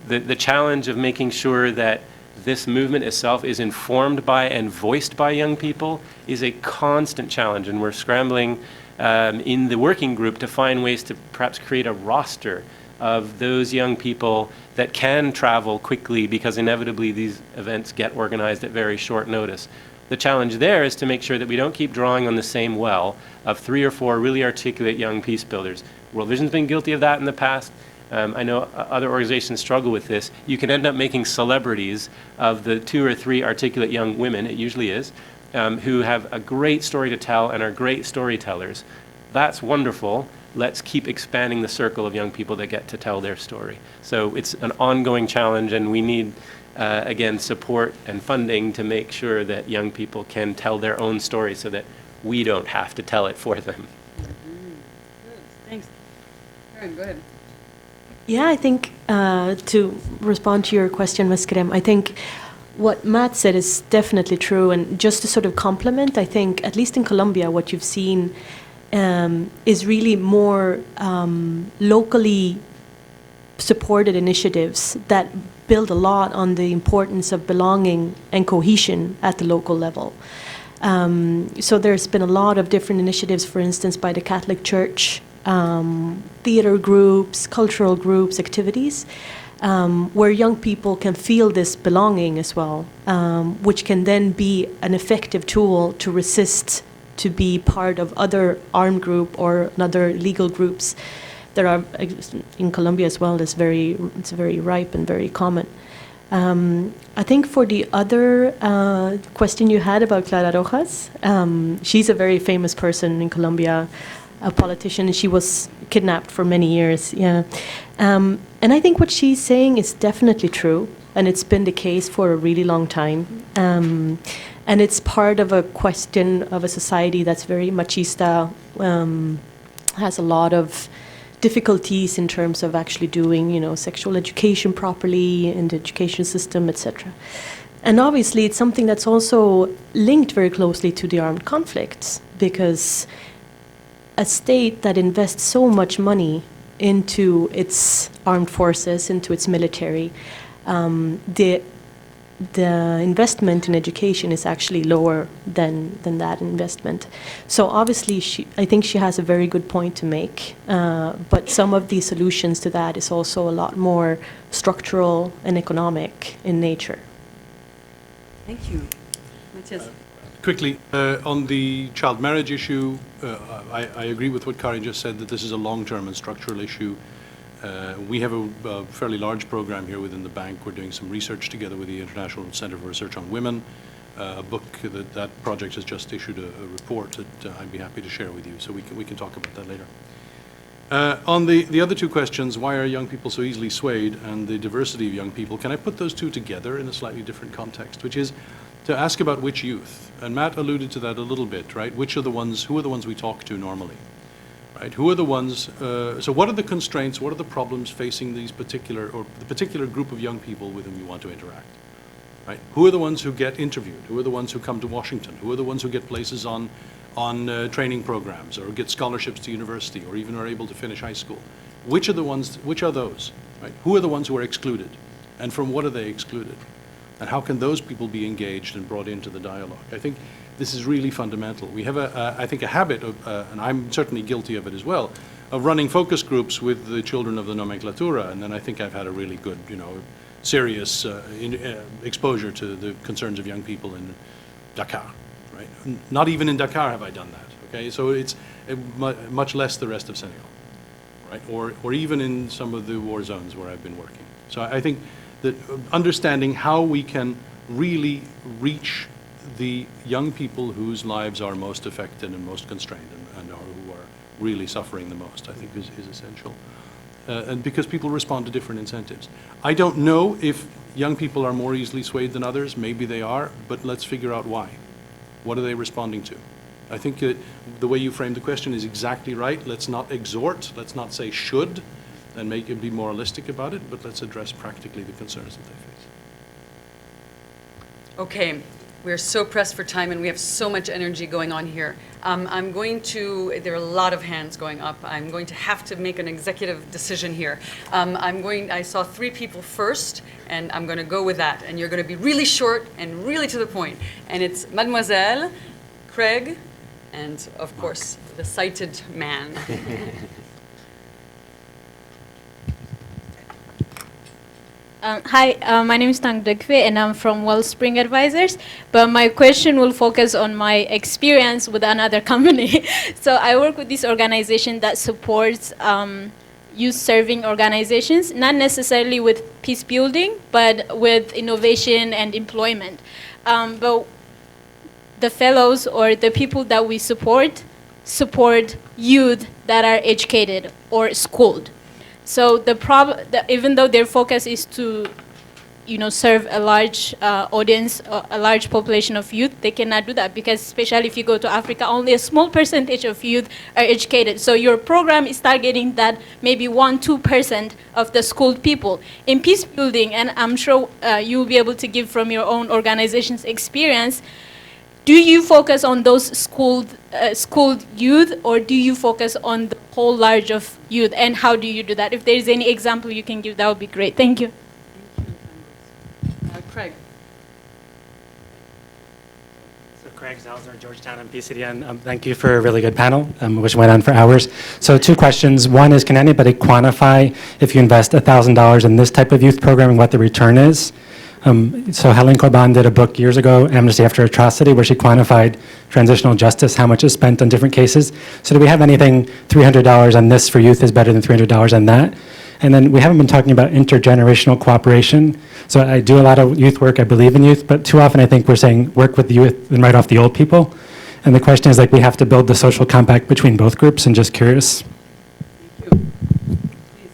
the challenge of making sure that this movement itself is informed by and voiced by young people is a constant challenge, and we're scrambling in the working group to find ways to perhaps create a roster of those young people that can travel quickly, because inevitably these events get organized at very short notice. The challenge there is to make sure that we don't keep drawing on the same well of 3 or 4 really articulate young peace builders. World Vision's been guilty of that in the past. I know other organizations struggle with this. You can end up making celebrities of the 2 or 3 articulate young women, it usually is, who have a great story to tell and are great storytellers. That's wonderful. Let's keep expanding the circle of young people that get to tell their story. So it's an ongoing challenge, and we need again, support and funding to make sure that young people can tell their own story, so that we don't have to tell it for them. Thanks. Karen, go ahead. Yeah, I think to respond to your question, Ms. Krem, I think what Matt said is definitely true. And just to sort of complement, I think, at least in Colombia, what you've seen is really more locally supported initiatives that build a lot on the importance of belonging and cohesion at the local level. So there's been a lot of different initiatives, for instance, by the Catholic Church, theater groups, cultural groups, activities, where young people can feel this belonging as well, which can then be an effective tool to resist to be part of other armed group or other legal groups that are in Colombia as well. It's very ripe and very common. I think for the other question you had about Clara Rojas, she's a very famous person in Colombia, a politician, and she was kidnapped for many years. Yeah, and I think what she's saying is definitely true, and it's been the case for a really long time. And it's part of a question of a society that's very machista, has a lot of difficulties in terms of actually doing, sexual education properly in the education system, etc. And obviously, it's something that's also linked very closely to the armed conflicts, because a state that invests so much money into its armed forces, into its military, the investment in education is actually lower than that investment. So obviously, I think she has a very good point to make, but some of the solutions to that is also a lot more structural and economic in nature. Thank you. Matthias. Quickly, on the child marriage issue, I agree with what Karin just said, that this is a long-term and structural issue. We have a fairly large program here within the bank. We're doing some research together with the International Center for Research on Women. A book that project has just issued a report that I'd be happy to share with you, so we can talk about that later. On the other two questions, why are young people so easily swayed, and the diversity of young people, can I put those two together in a slightly different context, which is to ask about which youth? And Matt alluded to that a little bit, right? Who are the ones we talk to normally? Right? Who are the ones, so what are the constraints, what are the problems facing the particular group of young people with whom you want to interact? Right? Who are the ones who get interviewed? Who are the ones who come to Washington? Who are the ones who get places on training programs, or get scholarships to university, or even are able to finish high school? Which are those? Right? Who are the ones who are excluded? And from what are they excluded? And how can those people be engaged and brought into the dialogue? I think this is really fundamental. We have, I think, a habit of, and I'm certainly guilty of it as well, of running focus groups with the children of the nomenclatura, and then I think I've had a really good, serious exposure to the concerns of young people in Dakar, right? Not even in Dakar have I done that, okay? So it's much less the rest of Senegal, right? Or even in some of the war zones where I've been working. So I think that understanding how we can really reach the young people whose lives are most affected and most constrained, and who are really suffering the most, I think is essential. And because people respond to different incentives. I don't know if young people are more easily swayed than others. Maybe they are, but let's figure out why. What are they responding to? I think that the way you framed the question is exactly right. Let's not exhort, let's not say should, and make it be moralistic about it, but let's address practically the concerns that they face. Okay, we're so pressed for time and we have so much energy going on here. There are a lot of hands going up. I'm going to have to make an executive decision here. I saw 3 people first, and I'm going to go with that. And you're going to be really short and really to the point. And it's Mademoiselle, Craig, and of course, the sighted man. Hi, my name is Tang Dekve, and I'm from Wellspring Advisors. But my question will focus on my experience with another company. So I work with this organization that supports youth-serving organizations, not necessarily with peace building, but with innovation and employment. But the fellows or the people that we support youth that are educated or schooled. So even though their focus is to, serve a large audience, a large population of youth, they cannot do that because, especially if you go to Africa, only a small percentage of youth are educated. So your program is targeting that maybe 1-2% of the schooled people. In peace building, and I'm sure you'll be able to give from your own organization's experience, do you focus on those schooled youth, or do you focus on the whole large of youth, and how do you do that? If there is any example you can give, that would be great. Thank you. Craig. So Craig Zalzer, Georgetown and PCDN. Thank you for a really good panel, which went on for hours. So 2 questions. One is, can anybody quantify if you invest $1,000 in this type of youth programming, what the return is? So Helen Corban did a book years ago, Amnesty After Atrocity, where she quantified transitional justice, how much is spent on different cases. So do we have anything, $300 on this for youth is better than $300 on that? And then we haven't been talking about intergenerational cooperation. So I do a lot of youth work, I believe in youth, but too often I think we're saying work with the youth and write off the old people. And the question is, like, we have to build the social compact between both groups, and just curious. Thank you. Please.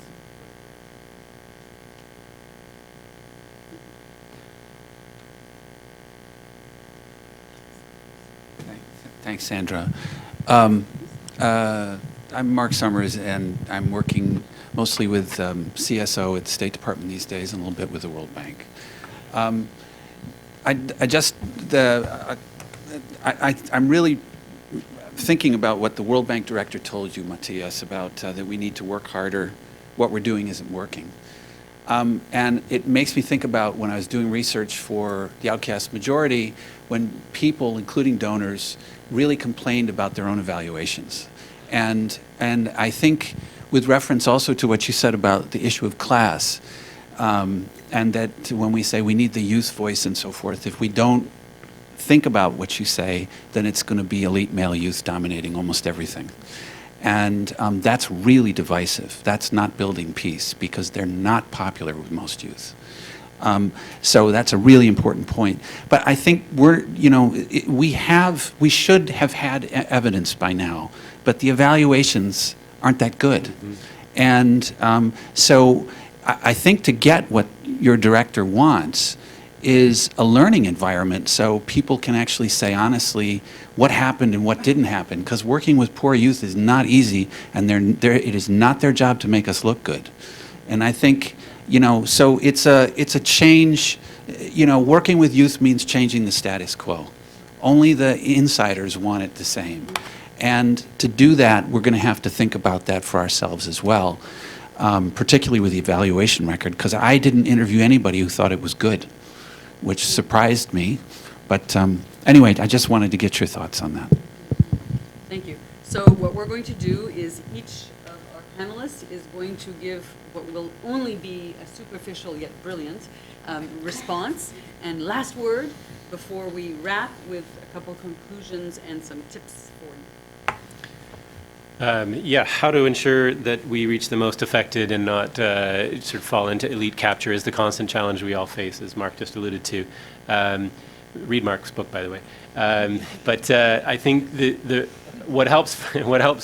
Thanks, Sandra. I'm Mark Summers, and I'm working mostly with CSO at the State Department these days, and a little bit with the World Bank. I'm really thinking about what the World Bank director told you, Matthias, about that we need to work harder. What we're doing isn't working. And it makes me think about when I was doing research for the Outcast Majority, when people, including donors, really complained about their own evaluations. And I think, with reference also to what you said about the issue of class, and that when we say we need the youth voice and so forth, if we don't think about what you say, then it's going to be elite male youth dominating almost everything. And that's really divisive. That's not building peace, because they're not popular with most youth. So that's a really important point. But I think we should have had evidence by now, but the evaluations aren't that good. Mm-hmm. And so I think to get what your director wants is a learning environment, so people can actually say honestly what happened and what didn't happen, because working with poor youth is not easy, and it is not their job to make us look good. And I think, so it's a change. Working with youth means changing the status quo. Only the insiders want it the same. And to do that, we're going to have to think about that for ourselves as well, particularly with the evaluation record, because I didn't interview anybody who thought it was good, which surprised me. But anyway, I just wanted to get your thoughts on that. Thank you. So what we're going to do is each of our panelists is going to give what will only be a superficial yet brilliant response and last word before we wrap with a couple conclusions and some tips for you. How to ensure that we reach the most affected and not sort of fall into elite capture is the constant challenge we all face, as Mark just alluded to. Read Mark's book, by the way. But I think what helps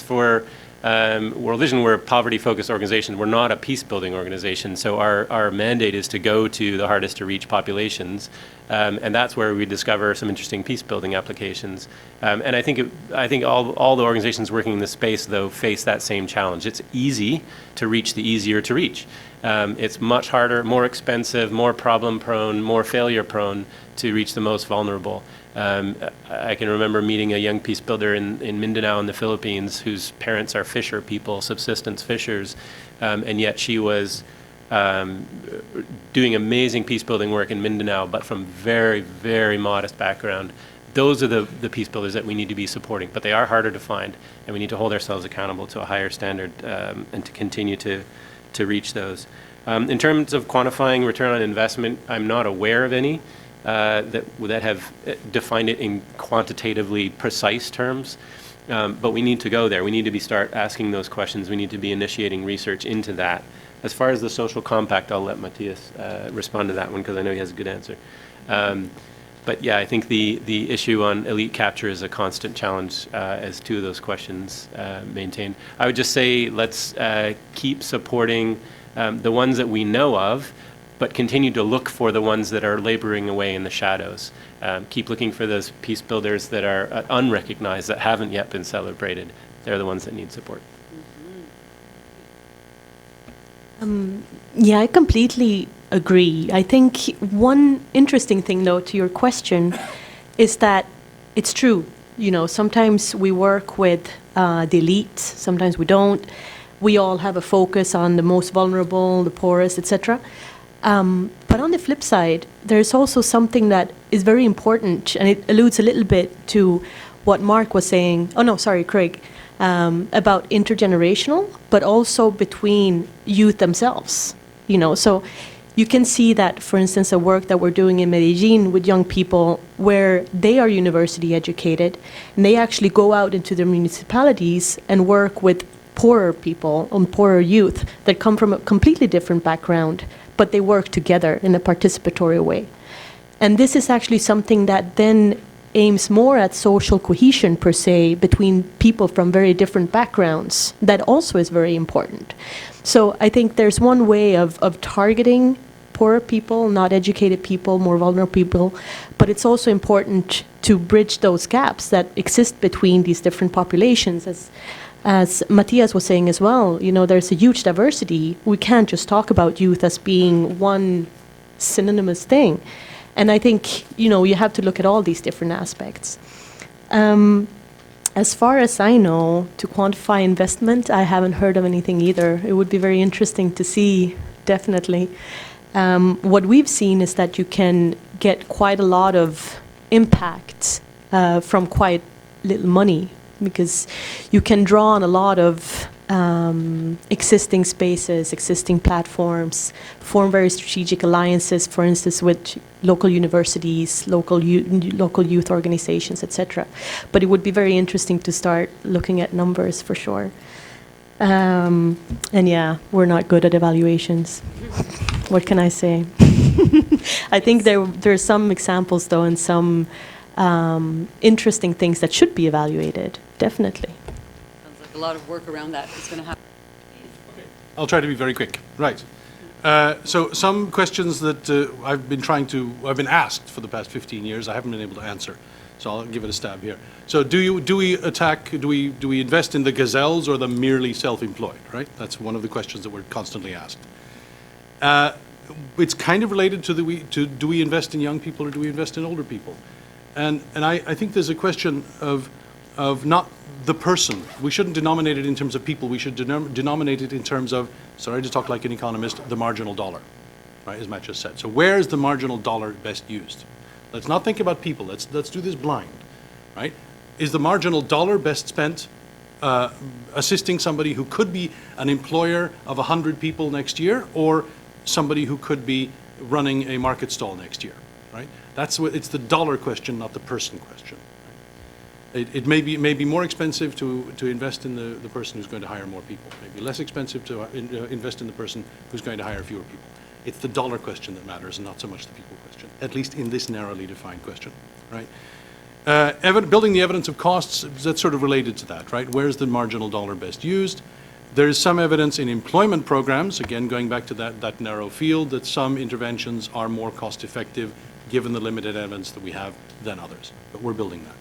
for World Vision, we're a poverty-focused organization. We're not a peace-building organization, so our mandate is to go to the hardest-to-reach populations, and that's where we discover some interesting peace-building applications. And I think all the organizations working in this space, though, face that same challenge. It's easy to reach the easier to reach. It's much harder, more expensive, more problem-prone, more failure-prone to reach the most vulnerable. I can remember meeting a young peace builder in Mindanao in the Philippines whose parents are fisher people, subsistence fishers, and yet she was doing amazing peace building work in Mindanao, but from very, very modest background. Those are the peace builders that we need to be supporting, but they are harder to find, and we need to hold ourselves accountable to a higher standard and to continue to reach those. In terms of quantifying return on investment, I'm not aware of any that have defined it in quantitatively precise terms, but we need to go there. We need to start asking those questions. We need to be initiating research into that. As far as the social compact, I'll let Matthias respond to that one, because I know he has a good answer. But yeah, I think the issue on elite capture is a constant challenge as two of those questions maintained. I would just say let's keep supporting the ones that we know of, but continue to look for the ones that are laboring away in the shadows. Keep looking for those peace builders that are unrecognized, that haven't yet been celebrated. They're the ones that need support. Yeah, I completely agree. I think one interesting thing, though, to your question is that it's true. You know, sometimes we work with the elite, sometimes we don't. We all have a focus on the most vulnerable, the poorest, etc. But on the flip side, there's also something that is very important, and it alludes a little bit to what Mark was saying. Oh no, sorry, Craig. About intergenerational, but also between youth themselves. You know, so you can see that, for instance, a work that we're doing in Medellin with young people where they are university educated, and they actually go out into their municipalities and work with poorer people and poorer youth that come from a completely different background, but they work together in a participatory way. And this is actually something that then aims more at social cohesion, per se, between people from very different backgrounds. That also is very important. So I think there's one way of targeting poorer people, not educated people, more vulnerable people, but it's also important to bridge those gaps that exist between these different populations. As Matthias was saying as well, you know, there's a huge diversity. We can't just talk about youth as being one synonymous thing. And I think, you know, you have to look at all these different aspects. As far as I know, to quantify investment, I haven't heard of anything either. It would be very interesting to see, definitely. What we've seen is that you can get quite a lot of impact from quite little money, because you can draw on a lot of existing spaces, existing platforms, form very strategic alliances, for instance, with local universities, local youth organizations, etc. But it would be very interesting to start looking at numbers for sure. And yeah, we're not good at evaluations. What can I say? I think there are some examples, though, and some interesting things that should be evaluated, definitely. Sounds like a lot of work around that is going to happen. I'll try to be very quick. Right. So some questions that I've been asked for the past 15 years, I haven't been able to answer. So I'll give it a stab here. So do we invest in the gazelles or the merely self-employed, right? That's one of the questions that we're constantly asked. It's kind of related to do we invest in young people or do we invest in older people? And I think there's a question of not the person. We shouldn't denominate it in terms of people. We should denominate it in terms of, sorry to talk like an economist, the marginal dollar, right, as Matt just said. So where is the marginal dollar best used? Let's not think about people. Let's do this blind, right? Is the marginal dollar best spent assisting somebody who could be an employer of 100 people next year, or somebody who could be running a market stall next year, right? It's the dollar question, not the person question. It may be more expensive to invest in the person who's going to hire more people. Maybe less expensive to invest in the person who's going to hire fewer people. It's the dollar question that matters, and not so much the people question, at least in this narrowly defined question, right? Building the evidence of costs, that's sort of related to that, right? Where's the marginal dollar best used? There is some evidence in employment programs, again, going back to that narrow field, that some interventions are more cost-effective, given the limited evidence that we have, than others. But we're building that.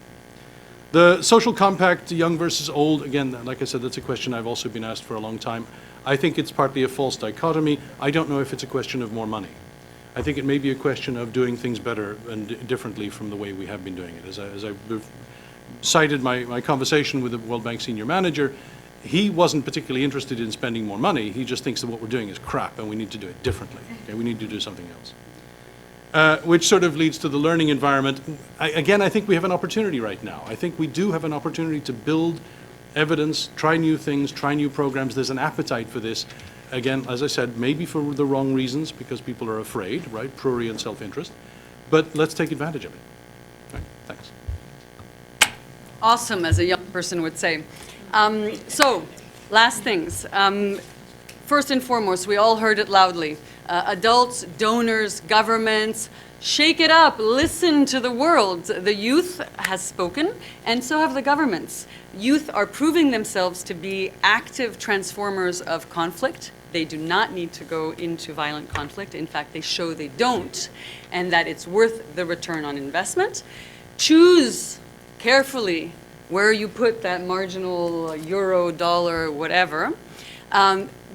The social compact, young versus old, again, like I said, that's a question I've also been asked for a long time. I think it's partly a false dichotomy. I don't know if it's a question of more money. I think it may be a question of doing things better and differently from the way we have been doing it. As I cited my conversation with the World Bank senior manager, he wasn't particularly interested in spending more money. He just thinks that what we're doing is crap and we need to do it differently. Okay? We need to do something else. Which sort of leads to the learning environment. Again, I think we have an opportunity right now. I think we do have an opportunity to build evidence, try new things, try new programs. There's an appetite for this. Again, as I said, maybe for the wrong reasons, because people are afraid, right? Prurient self-interest. But let's take advantage of it. Right, thanks. Awesome, as a young person would say. So, last things. First and foremost, we all heard it loudly. Adults, donors, governments, shake it up, listen to the world. The youth has spoken, and so have the governments. Youth are proving themselves to be active transformers of conflict. They do not need to go into violent conflict. In fact, they show they don't, and that it's worth the return on investment. Choose carefully where you put that marginal euro, dollar, whatever.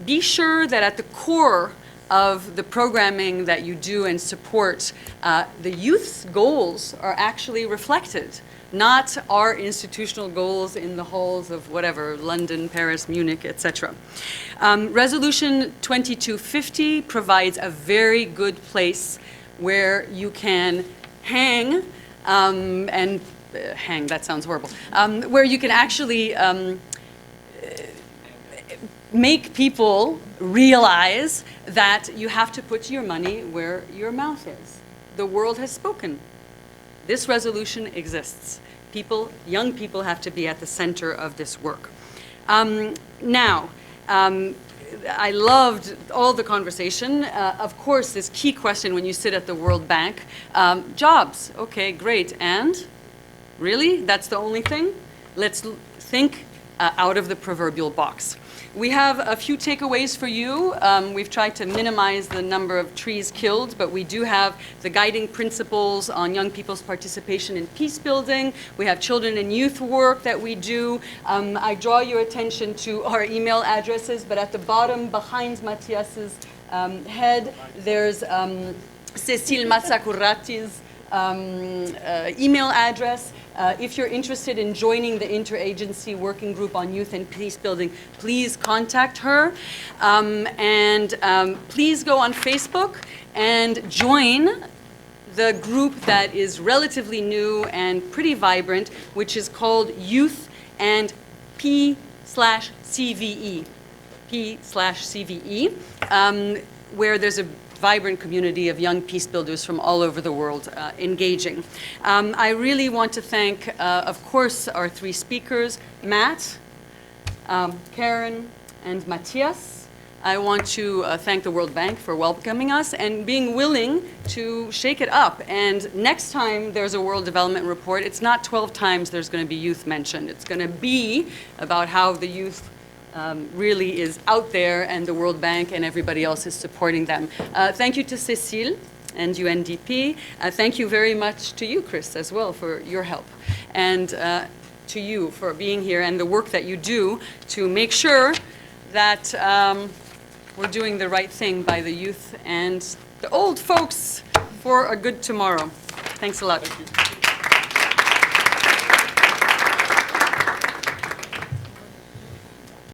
Be sure that at the core of the programming that you do and support, the youth's goals are actually reflected. not our institutional goals in the halls of whatever, London, Paris, Munich, etc. Resolution 2250 provides a very good place where you can hang, hang, that sounds horrible, where you can actually make people realize that you have to put your money where your mouth is. The world has spoken. This resolution exists. People, young people have to be at the center of this work. I loved all the conversation. Of course, this key question when you sit at the World Bank, jobs, okay, great, and? Really? That's the only thing? Let's think out of the proverbial box. We have a few takeaways for you. We've tried to minimize the number of trees killed, but we do have the guiding principles on young people's participation in peace building. We have children and youth work that we do. I draw your attention to our email addresses, but at the bottom, behind Matthias's head, there's Cecile Mazzacurati's email address. If you're interested in joining the interagency working group on youth and peace building, please contact her. Please go on Facebook and join the group that is relatively new and pretty vibrant, which is called Youth and P/CVE. P/CVE, where there's a vibrant community of young peace builders from all over the world engaging. I really want to thank, of course, our three speakers, Matt, Karen, and Matthias. I want to thank the World Bank for welcoming us and being willing to shake it up. And next time there's a World Development Report, it's not 12 times there's going to be youth mentioned. It's going to be about how the youth really is out there, and the World Bank and everybody else is supporting them. Thank you to Cécile and UNDP. Thank you very much to you, Chris, as well, for your help. And to you for being here and the work that you do to make sure that we're doing the right thing by the youth and the old folks for a good tomorrow. Thanks a lot.